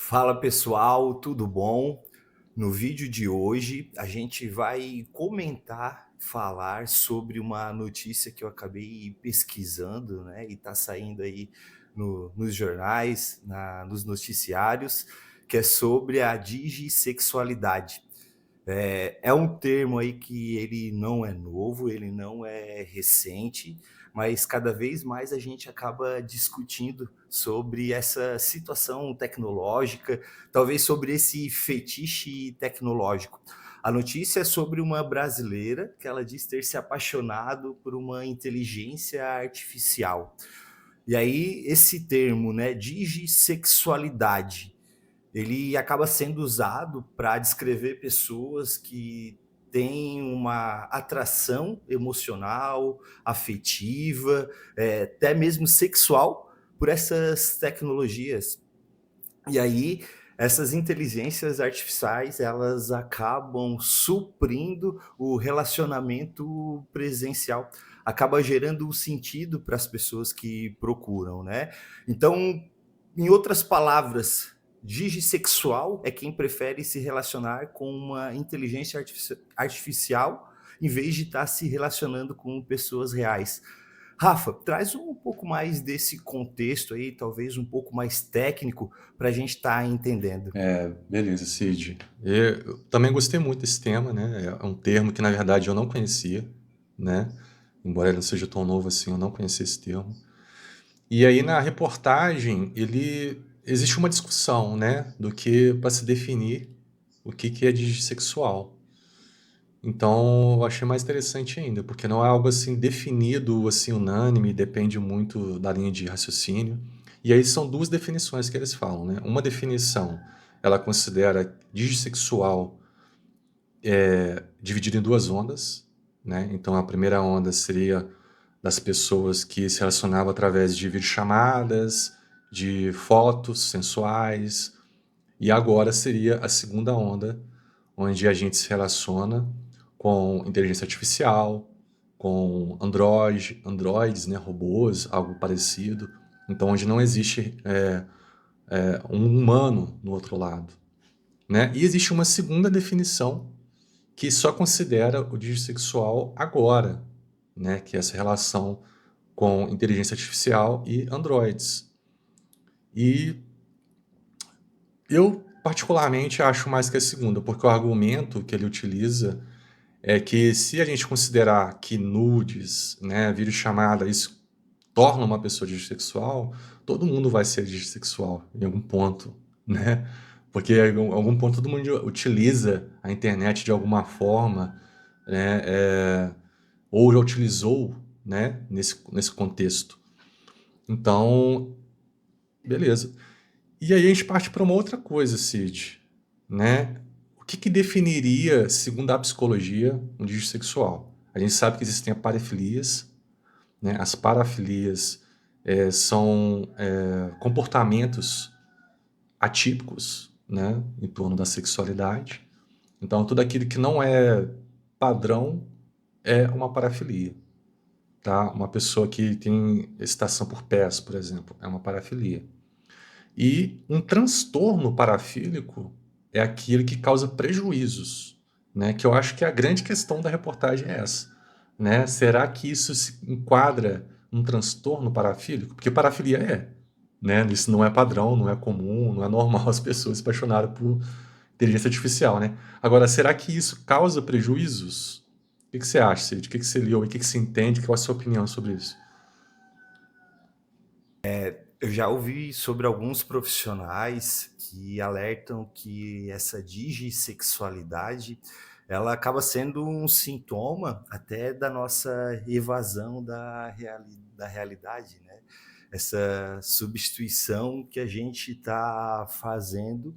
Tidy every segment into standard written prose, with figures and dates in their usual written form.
Fala pessoal, tudo bom? No vídeo de hoje a gente vai falar sobre uma notícia que eu acabei pesquisando, né? E tá saindo aí nos jornais, nos noticiários, que é sobre a digissexualidade. É um termo aí que ele não é novo, ele não é recente, mas cada vez mais a gente acaba discutindo sobre essa situação tecnológica, talvez sobre esse fetiche tecnológico. A notícia é sobre uma brasileira que ela diz ter se apaixonado por uma inteligência artificial. E aí esse termo, né, digissexualidade, ele acaba sendo usado para descrever pessoas que têm uma atração emocional, afetiva, até mesmo sexual por essas tecnologias. E aí, essas inteligências artificiais, elas acabam suprindo o relacionamento presencial, acaba gerando um sentido para as pessoas que procuram, né? Então, em outras palavras, digissexual é quem prefere se relacionar com uma inteligência artificial em vez de estar se relacionando com pessoas reais. Rafa, traz um pouco mais desse contexto aí, talvez um pouco mais técnico, para a gente estar entendendo. Beleza, Cid. Eu também gostei muito desse tema, né? É um termo que, na verdade, eu não conhecia, né? Embora ele não seja tão novo assim, eu não conhecia esse termo. E aí, na reportagem, ele existe uma discussão, né? Do que para se definir o que é dissexual. Então, eu achei mais interessante ainda, porque não é algo assim definido, assim, unânime, depende muito da linha de raciocínio. E aí são duas definições que eles falam, né? Uma definição, ela considera dissexual dividido em duas ondas, né? Então, a primeira onda seria das pessoas que se relacionavam através de videochamadas, de fotos sensuais, e agora seria a segunda onda, onde a gente se relaciona com inteligência artificial, com androides, né, robôs, algo parecido. Então, onde não existe um humano no outro lado, né? E existe uma segunda definição que só considera o dissexual agora, né? Que é essa relação com inteligência artificial e androides. E eu, particularmente, acho mais que a segunda, porque o argumento que ele utiliza é que se a gente considerar que nudes, né, videochamada, isso torna uma pessoa dissexual, todo mundo vai ser dissexual em algum ponto, né? Porque em algum ponto todo mundo utiliza a internet de alguma forma, né? Ou já utilizou, né, nesse contexto. Então, beleza. E aí a gente parte para uma outra coisa, Cid, né? O que definiria, segundo a psicologia, um dígito sexual? A gente sabe que existem parafilias, né? As parafilias são comportamentos atípicos, né? Em torno da sexualidade. Então, tudo aquilo que não é padrão é uma parafilia, tá? Uma pessoa que tem excitação por pés, por exemplo, é uma parafilia. E um transtorno parafílico é aquele que causa prejuízos, né? Que eu acho que a grande questão da reportagem é essa, né? Será que isso se enquadra um transtorno parafílico? Porque parafilia né? Isso não é padrão, não é comum, não é normal as pessoas se apaixonarem por inteligência artificial, né? Agora, será que isso causa prejuízos? O que você acha, Cid? O que você leu e o que você entende? Qual é a sua opinião sobre isso? Eu já ouvi sobre alguns profissionais que alertam que essa digissexualidade ela acaba sendo um sintoma até da nossa evasão da realidade, né? Essa substituição que a gente está fazendo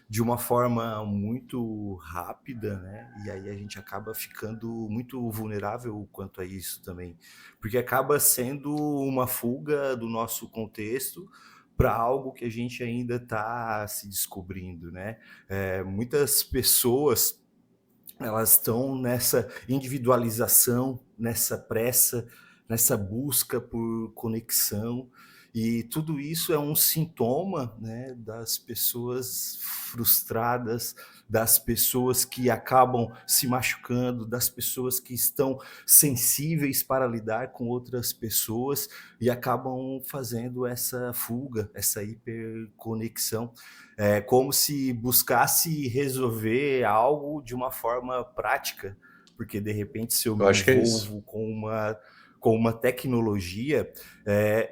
de uma forma muito rápida, né? E aí a gente acaba ficando muito vulnerável quanto a isso também, porque acaba sendo uma fuga do nosso contexto para algo que a gente ainda está se descobrindo, né? Muitas pessoas elas estão nessa individualização, nessa pressa, nessa busca por conexão E tudo isso é um sintoma, né, das pessoas frustradas, das pessoas que acabam se machucando, das pessoas que estão sensíveis para lidar com outras pessoas e acabam fazendo essa fuga, essa hiperconexão. É como se buscasse resolver algo de uma forma prática, porque de repente se eu Eu me acho que é isso. envolvo com uma tecnologia,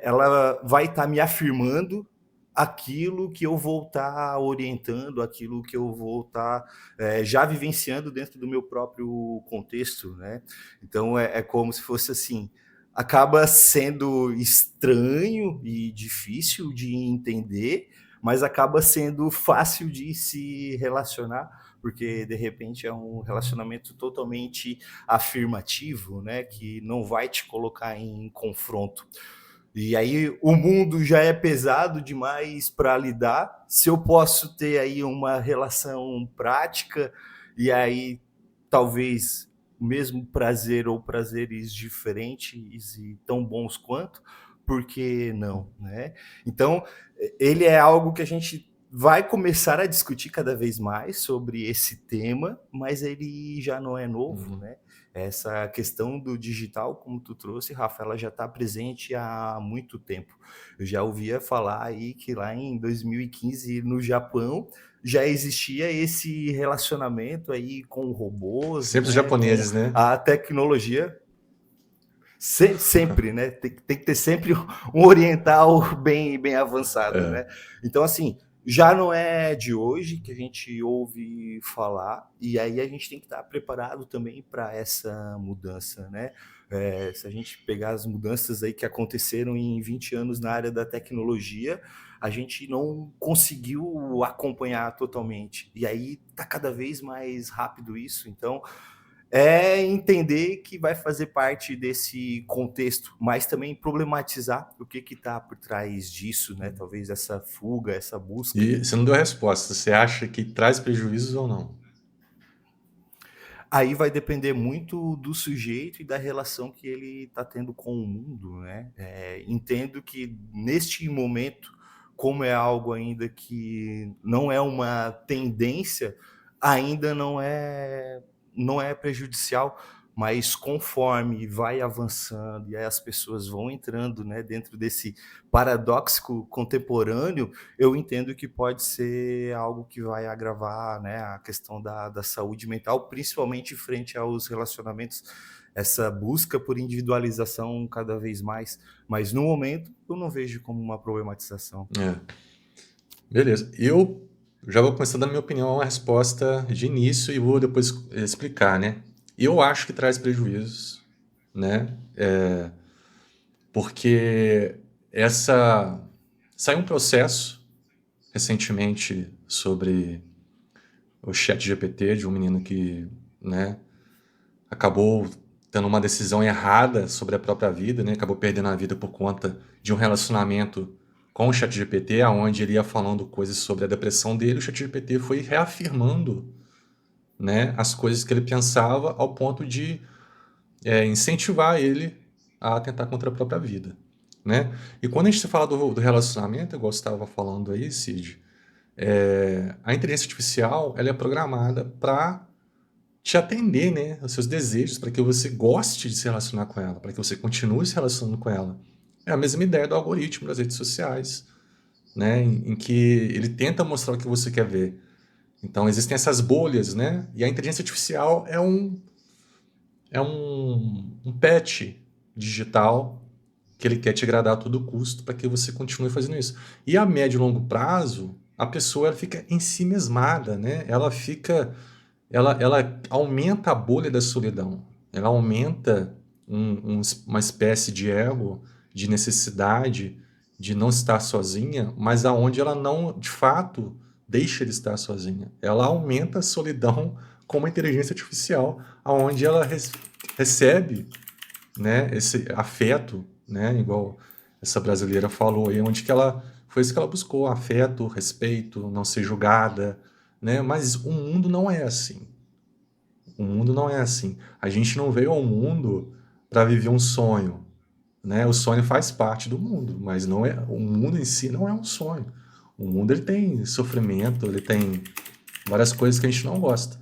ela vai estar me afirmando aquilo que eu vou estar orientando, aquilo que eu vou estar já vivenciando dentro do meu próprio contexto, né? Então é como se fosse assim, acaba sendo estranho e difícil de entender, mas acaba sendo fácil de se relacionar, porque de repente é um relacionamento totalmente afirmativo, né, que não vai te colocar em confronto. E aí o mundo já é pesado demais para lidar. Se eu posso ter aí uma relação prática e aí talvez o mesmo prazer ou prazeres diferentes e tão bons quanto, por que não, né? Então, ele é algo que a gente vai começar a discutir cada vez mais sobre esse tema, mas ele já não é novo, Uhum. né? Essa questão do digital, como tu trouxe, Rafa, ela já está presente há muito tempo. Eu já ouvia falar aí que lá em 2015, no Japão, já existia esse relacionamento aí com robôs, Sempre os né, com japoneses, né? a tecnologia. Sempre, né? Tem que ter sempre um oriental bem avançado, É. né? Então, assim, já não é de hoje que a gente ouve falar, e aí a gente tem que estar preparado também para essa mudança, né? Se a gente pegar as mudanças aí que aconteceram em 20 anos na área da tecnologia, a gente não conseguiu acompanhar totalmente. E aí tá cada vez mais rápido isso, então é entender que vai fazer parte desse contexto, mas também problematizar o que está por trás disso, né? Talvez essa fuga, essa busca. E você não deu a resposta. Você acha que traz prejuízos ou não? Aí vai depender muito do sujeito e da relação que ele está tendo com o mundo, né? Entendo que neste momento, como é algo ainda que não é uma tendência, ainda não é prejudicial, mas conforme vai avançando e aí as pessoas vão entrando, né, dentro desse paradoxo contemporâneo, eu entendo que pode ser algo que vai agravar, né, a questão da saúde mental, principalmente frente aos relacionamentos, essa busca por individualização cada vez mais. Mas no momento eu não vejo como uma problematização. É. Beleza. Eu já vou começar dando minha opinião, uma resposta de início e vou depois explicar, né? Eu acho que traz prejuízos, né? Porque essa saiu um processo recentemente sobre o chat GPT de um menino que, né, acabou tendo uma decisão errada sobre a própria vida, né? Acabou perdendo a vida por conta de um relacionamento com o ChatGPT, aonde ele ia falando coisas sobre a depressão dele, o ChatGPT foi reafirmando, né, as coisas que ele pensava ao ponto de incentivar ele a atentar contra a própria vida, né? E quando a gente fala do relacionamento, igual você estava falando aí, Cid, a inteligência artificial ela é programada para te atender, né, aos seus desejos, para que você goste de se relacionar com ela, para que você continue se relacionando com ela. É a mesma ideia do algoritmo das redes sociais, né, em que ele tenta mostrar o que você quer ver. Então existem essas bolhas, né, e a inteligência artificial é um patch digital que ele quer te agradar a todo custo para que você continue fazendo isso. E a médio e longo prazo, a pessoa ela fica ensimesmada, né? Ela aumenta a bolha da solidão. Ela aumenta uma espécie de ego, de necessidade de não estar sozinha, mas aonde ela não, de fato, deixa de estar sozinha. Ela aumenta a solidão com uma inteligência artificial, aonde ela recebe, né, esse afeto, né, igual essa brasileira falou aí, onde que ela foi isso que ela buscou, afeto, respeito, não ser julgada, né? Mas o mundo não é assim. O mundo não é assim. A gente não veio ao mundo para viver um sonho. né? O sonho faz parte do mundo, mas não é, o mundo em si não é um sonho. O mundo ele tem sofrimento, ele tem várias coisas que a gente não gosta.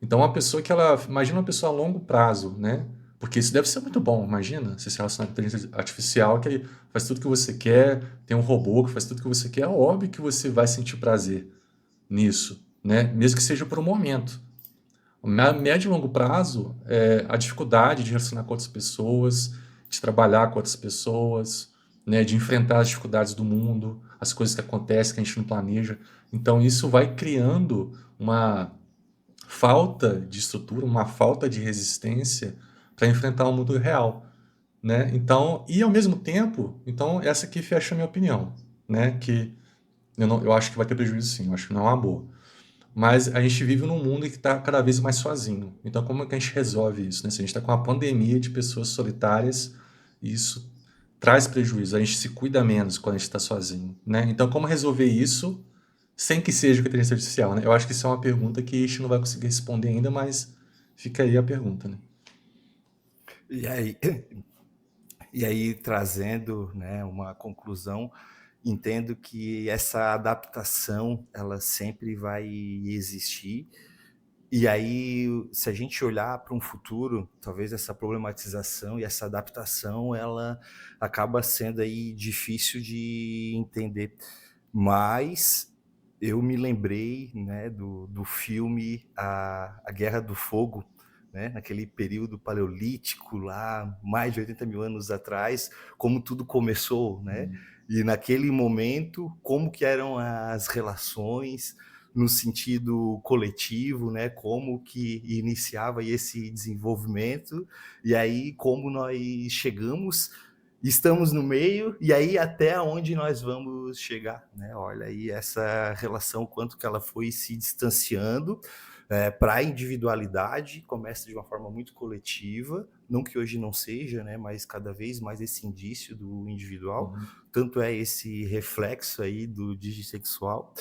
Então, uma pessoa que ela, imagina uma pessoa a longo prazo, né? Porque isso deve ser muito bom, imagina, você se relacionar com a inteligência artificial que faz tudo que você quer, tem um robô que faz tudo que você quer, é óbvio que você vai sentir prazer nisso, né? Mesmo que seja por um momento. A médio e longo prazo, a dificuldade de relacionar com outras pessoas, de trabalhar com outras pessoas, né, de enfrentar as dificuldades do mundo, as coisas que acontecem que a gente não planeja. Então, isso vai criando uma falta de estrutura, uma falta de resistência para enfrentar o mundo real, né? Então, e ao mesmo tempo, então essa aqui fecha a minha opinião, né? Que eu acho que vai ter prejuízo sim, eu acho que não é uma boa. Mas a gente vive num mundo que está cada vez mais sozinho. Então, como é que a gente resolve isso, né? Se a gente está com uma pandemia de pessoas solitárias, isso traz prejuízo. A gente se cuida menos quando a gente está sozinho, né? Então, como resolver isso sem que seja com a inteligência artificial, né? Eu acho que isso é uma pergunta que a gente não vai conseguir responder ainda, mas fica aí a pergunta, né? E aí, e aí trazendo, né, uma conclusão, entendo que essa adaptação ela sempre vai existir. E aí, se a gente olhar para um futuro, talvez essa problematização e essa adaptação ela acaba sendo aí difícil de entender. Mas eu me lembrei, né, do filme A Guerra do Fogo, né, naquele período paleolítico lá, mais de 80 mil anos atrás, como tudo começou, né? E naquele momento, como que eram as relações no sentido coletivo, né? Como que iniciava esse desenvolvimento e aí como nós chegamos, estamos no meio e aí até onde nós vamos chegar, né? Olha aí essa relação, quanto que ela foi se distanciando para a individualidade, começa de uma forma muito coletiva, não que hoje não seja, né? Mas cada vez mais esse indício do individual, tanto é esse reflexo aí do digissexual.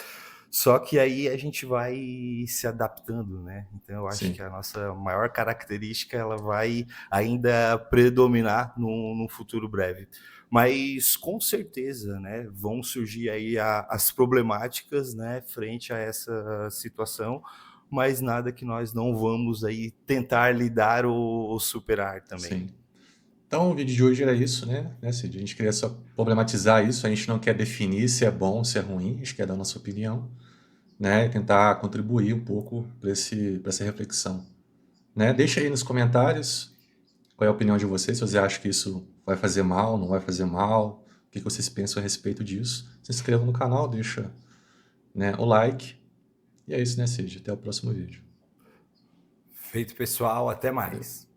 Só que aí a gente vai se adaptando, né? Então eu acho que Sim. a nossa maior característica ela vai ainda predominar num futuro breve. Mas com certeza, né, vão surgir aí as problemáticas, né, frente a essa situação, mas nada que nós não vamos aí tentar lidar ou superar também. Sim. Então, o vídeo de hoje era isso, né, Cid? A gente queria só problematizar isso, a gente não quer definir se é bom ou se é ruim, a gente quer dar a nossa opinião, né, e tentar contribuir um pouco para essa reflexão, né? Deixa aí nos comentários qual é a opinião de vocês, se você acha que isso vai fazer mal, não vai fazer mal, o que vocês pensam a respeito disso. Se inscreva no canal, deixa, né, o like. E é isso, né, Cid? Até o próximo vídeo. Feito, pessoal, até Valeu. mais.